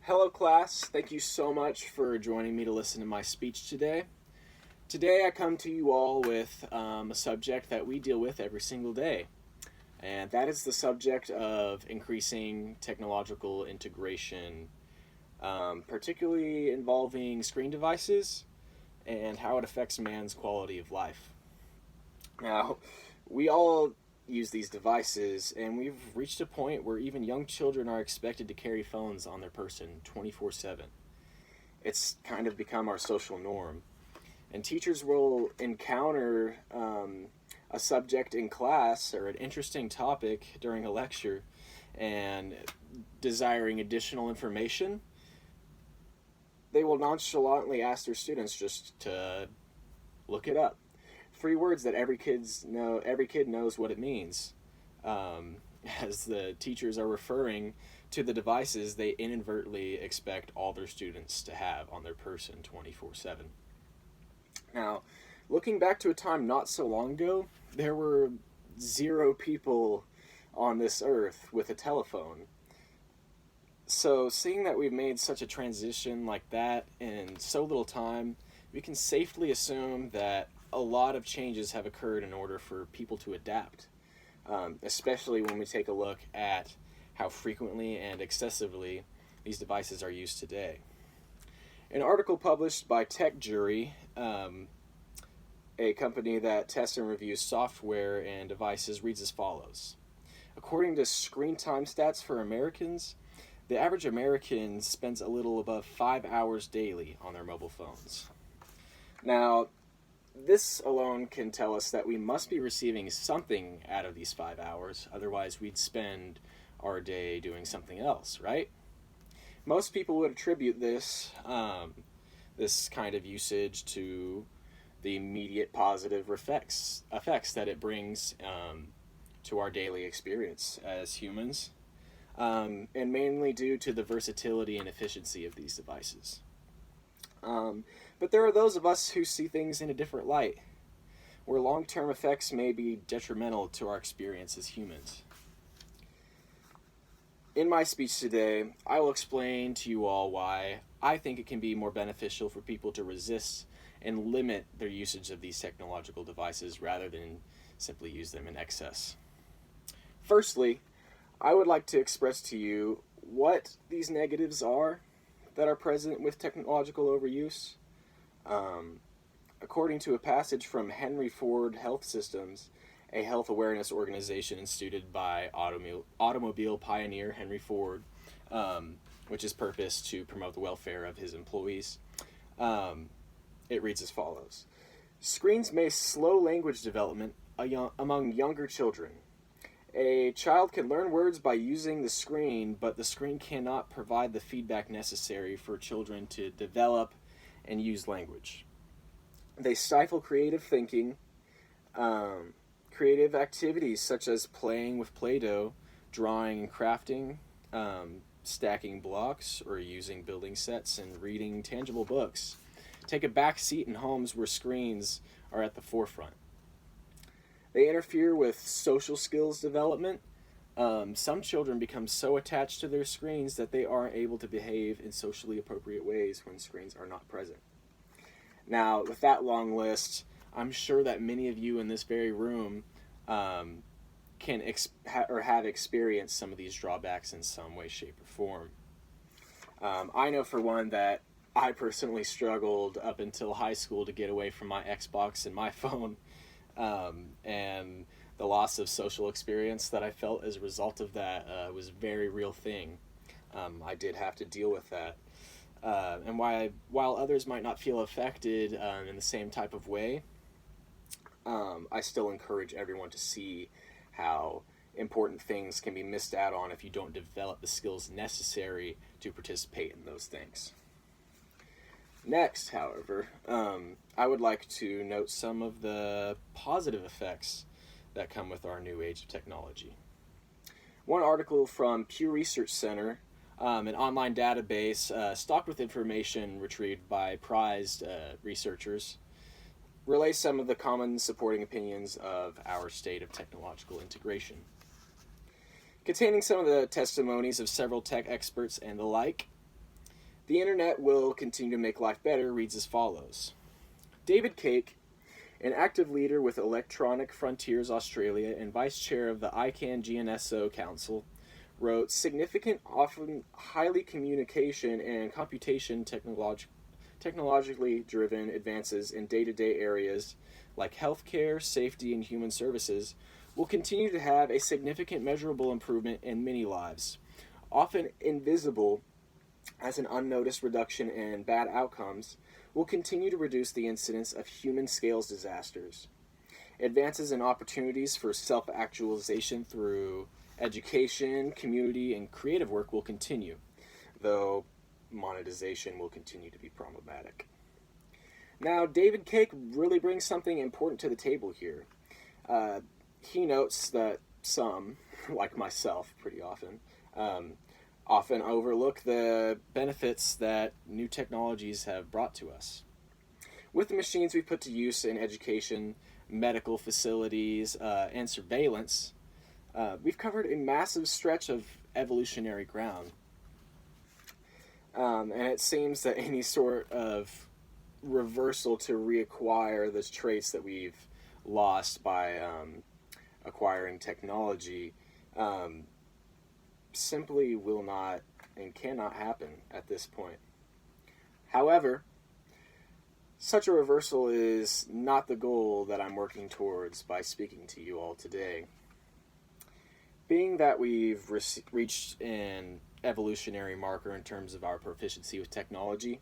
Hello, class. Thank you so much for joining me to listen to my speech today. Today, I come to you all with a subject that we deal with every single day, and that is the subject of increasing technological integration, particularly involving screen devices and how it affects man's quality of life. Now, we all use these devices, and we've reached a point where even young children are expected to carry phones on their person 24/7. It's kind of become our social norm. And teachers will encounter a subject in class or an interesting topic during a lecture and desiring additional information, they will nonchalantly ask their students just to look it up. Three words that every kid knows what it means. As the teachers are referring to the devices they inadvertently expect all their students to have on their person 24/7. Now, looking back to a time not so long ago, there were zero people on this earth with a telephone. So, seeing that we've made such a transition like that in so little time, we can safely assume that a lot of changes have occurred in order for people to adapt, especially when we take a look at how frequently and excessively these devices are used today. An article published by TechJury, a company that tests and reviews software and devices, reads as follows. According to screen time stats for Americans, the average American spends a little above 5 hours daily on their mobile phones. Now, this alone can tell us that we must be receiving something out of these 5 hours, otherwise, we'd spend our day doing something else, right? Most people would attribute this kind of usage to the immediate positive effects that it brings to our daily experience as humans, and mainly due to the versatility and efficiency of these devices. But there are those of us who see things in a different light, where long-term effects may be detrimental to our experience as humans. In my speech today, I will explain to you all why I think it can be more beneficial for people to resist and limit their usage of these technological devices rather than simply use them in excess. Firstly, I would like to express to you what these negatives are that are present with technological overuse. According to a passage from Henry Ford Health Systems, a health awareness organization instituted by automobile pioneer Henry Ford, which is purposed to promote the welfare of his employees. It reads as follows. Screens may slow language development among younger children. A child can learn words by using the screen, but the screen cannot provide the feedback necessary for children to develop and use language. They stifle creative thinking. Creative activities such as playing with Play-Doh, drawing and crafting, stacking blocks, or using building sets and reading tangible books take a back seat in homes where screens are at the forefront. They interfere with social skills development. Some children become so attached to their screens that they aren't able to behave in socially appropriate ways when screens are not present. Now, with that long list, I'm sure that many of you in this very room can have experienced some of these drawbacks in some way, shape, or form. I know for one that I personally struggled up until high school to get away from my Xbox and my phone, and the loss of social experience that I felt as a result of that was a very real thing. I did have to deal with that. And while others might not feel affected in the same type of way, I still encourage everyone to see how important things can be missed out on if you don't develop the skills necessary to participate in those things. Next, however, I would like to note some of the positive effects that come with our new age of technology. One article from Pew Research Center, an online database stocked with information retrieved by prized researchers, relays some of the common supporting opinions of our state of technological integration. Containing some of the testimonies of several tech experts and the like, The internet will continue to make life better reads as follows. David Cake, an active leader with Electronic Frontiers Australia and vice chair of the ICANN GNSO Council, wrote significant, often highly communication and computation technologically driven advances in day-to-day areas like healthcare, safety, and human services will continue to have a significant measurable improvement in many lives, often invisible as an unnoticed reduction in bad outcomes, will continue to reduce the incidence of human scales disasters. Advances in opportunities for self-actualization through education, community, and creative work will continue, though monetization will continue to be problematic. Now, David Cake really brings something important to the table here. He notes that some, like myself pretty often, often overlook the benefits that new technologies have brought to us. With the machines we put to use in education, medical facilities, and surveillance, we've covered a massive stretch of evolutionary ground. And it seems that any sort of reversal to reacquire those traits that we've lost by acquiring technology simply will not and cannot happen at this point. However, such a reversal is not the goal that I'm working towards by speaking to you all today. Being that we've reached an evolutionary marker in terms of our proficiency with technology,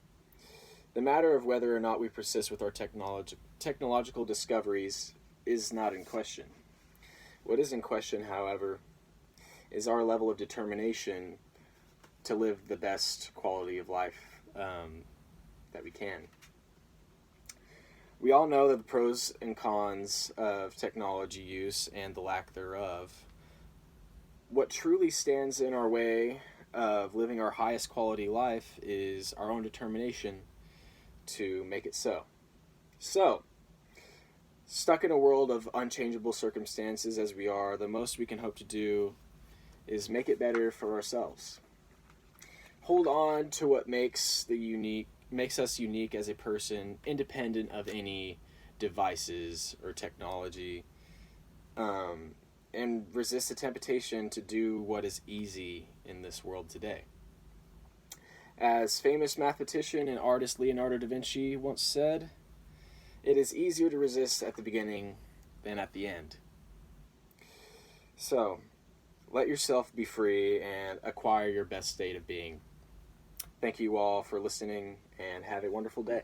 the matter of whether or not we persist with our technological discoveries is not in question. What is in question, however, is our level of determination to live the best quality of life that we can. We all know that the pros and cons of technology use and the lack thereof. What truly stands in our way of living our highest quality life is our own determination to make it so. So, stuck in a world of unchangeable circumstances as we are, the most we can hope to do is make it better for ourselves. Hold on to what makes us unique as a person, independent of any devices or technology, and resist the temptation to do what is easy in this world today. As famous mathematician and artist Leonardo da Vinci once said, "It is easier to resist at the beginning than at the end." So, let yourself be free and acquire your best state of being. Thank you all for listening, and have a wonderful day.